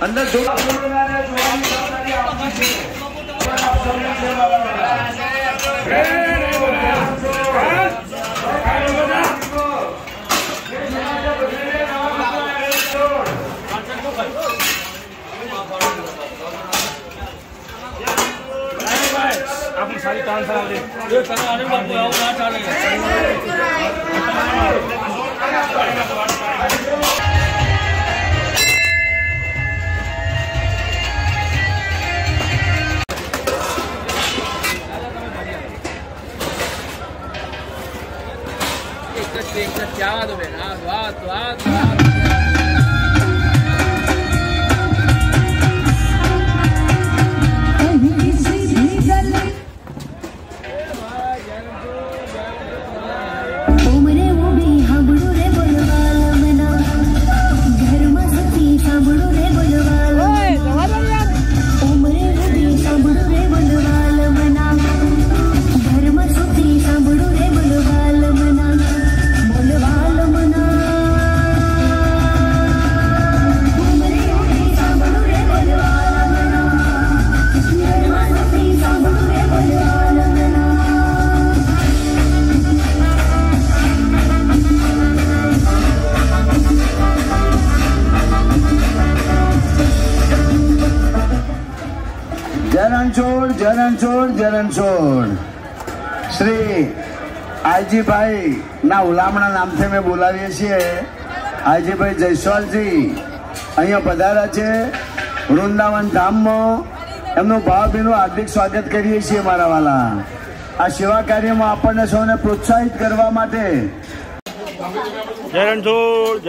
अंदर जो आपकी सारी कान सारा दे ये करने वाले बापू आओ ना चलेगा एक क्या दो बेटा वाह જરણછોડ શ્રી આઈજીભાઈ ના ઉલામણા નામથી અમે બોલાવીએ છીએ। આઈજીભાઈ જયસ્વાલજી અહીંયા પધાર્યા છે વૃંદાવન ધામમાં। એમનું ભાવભીનું હાર્દિક સ્વાગત કરીએ છીએ મારા વાલા। આ સેવા કાર્યમાં આપણને સૌને પ્રોત્સાહિત કરવા માટે જયરણછોડ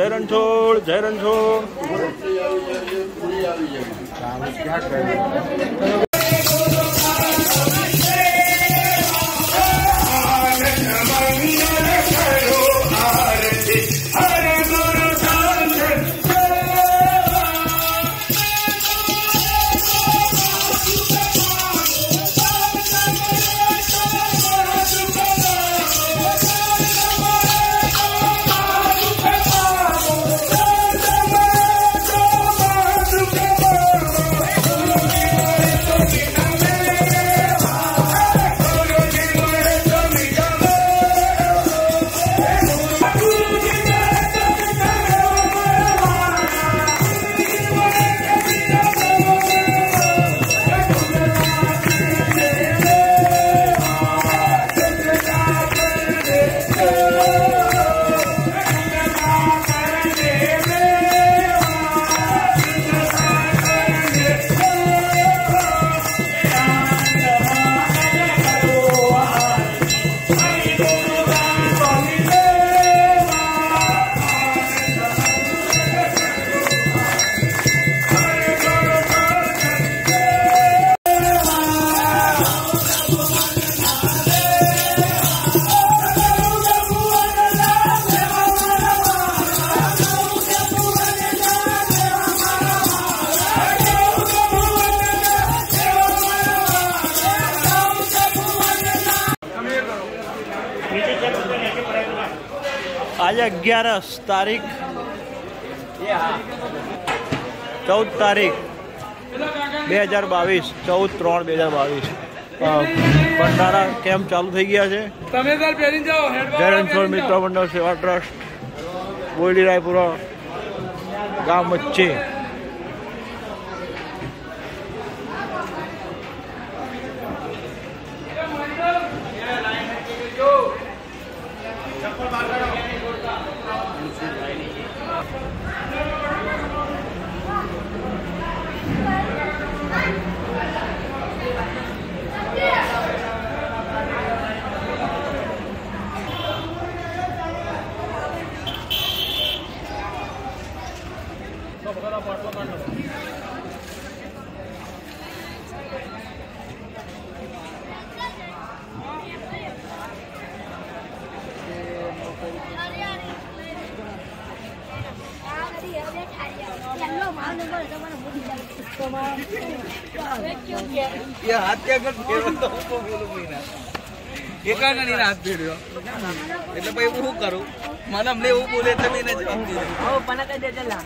आज 11 तारीख 14 तारीख 2022 14/3/2022 भंडारा केम्प चालू थी गया है। जयरણછોડ मित्र मंडल सेवा ट्रस्ट बोयडी रायपुरा गाम वच्चे ये हाथ क्या कर तो बोलो महीना एका नहीं हाथ भेड़ो એટલે ભાઈ હું કરું મને અમને એવું બોલે એટલે મેં જવાબ દીધો ઓ પણ કઈ દે ચલા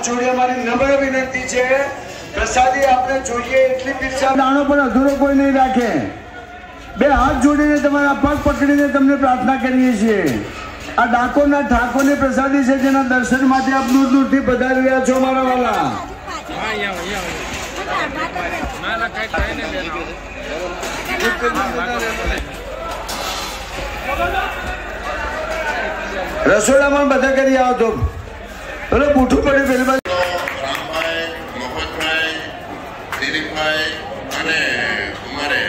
હાથ જોડી અમારી નમ્ર વિનંતી છે, પ્રસાદી આપણે જોઈએ એટલી પીરસા, દાણો પણ અધૂરો કોઈ નહીં રાખે. બે હાથ જોડીને તમારા પગ પકડીને તમને પ્રાર્થના કરીએ છીએ. આ ડાકોરના ઠાકોરની પ્રસાદી છે, જેના દર્શન માટે આપ દૂર દૂરથી પધારી રહ્યા છો મારા વાલા. રસોડામાં બધા કરી આવો તો પેલો પૂઠું પડે પેલી બાજુ. રામભાઈ, મફતભાઈ, દિલીપભાઈ અને અમારે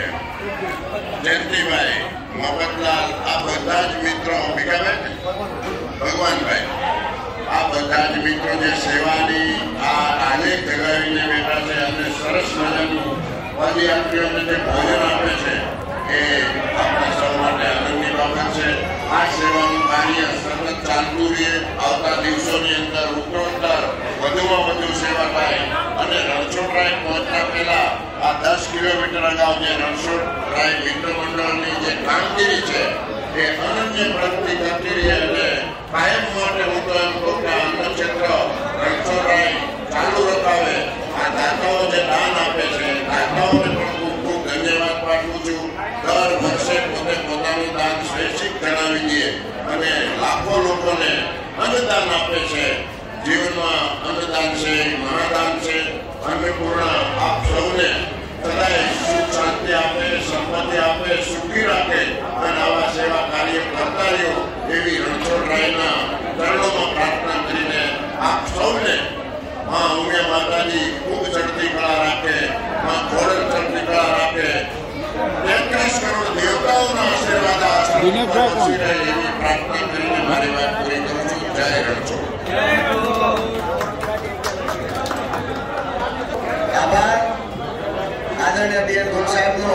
જયંતિભાઈ, મફતલાલ, આ બધા જ મિત્રો, ભગવાનભાઈ, આ બધા જ મિત્રો જે સેવાની આ આનેક જગાવીને બેઠા છે અને સરસ મજાનું પદયાત્રીઓને જે ભોજન આપે છે એ આપણા સૌ માટે આનંદની બાબત છે. આ સેવાનું કાર્ય સતત ચાલતું રહે, આવતા દિવસોની અંદર ઉત્તરોત્તર વધુમાં વધુ સેવા થાય અને રણછોડરાય પહોંચતા પહેલા આ 10 કિલોમીટર અગાઉ જે રણછોડરાય મિત્ર મંડળની જે કામગીરી છે એ અનન્ય પ્રગતિ કરતી રહી અને કાયમ માટે હું તો એમ કહું કે અન્નક્ષેત્ર રણછોડરાય ચાલુ રખાવે. આ દાતાઓ જે દાન આપે છે, દાતાઓને પણ ખૂબ ખૂબ ધન્યવાદ પાઠવું છું. દર વર્ષે પોતે પોતાનું દાન સ્વૈચ્છિક જણાવી દે અને લાખો લોકોને અન્નદાન આપે છે. જીવનમાં અન્નદાન છે, મહાદાન છે. અન્નપૂર્ણા આપ સૌને સદાય સુખ શાંતિ આપે, સંપત્તિ આપે, સુખી રાખે અને આવા સેવા કાર્ય કરતા રહ્યો એવી રણછોડરાયના ચરણોમાં પ્રાર્થના કરીને આપ સૌને માં ઉમિયા માતાજી ખૂબ ચડતી કળા રાખે, માં ઘોડલ ચડતી કળા રાખે, 33 કરોડ દેવતાઓના આશીર્વાદ એવી પ્રાર્થના કરીને મારી વાત પૂરી કરું છું. જય રણછોડ. આભાર આદરણીય ડીએન સાહેબનો.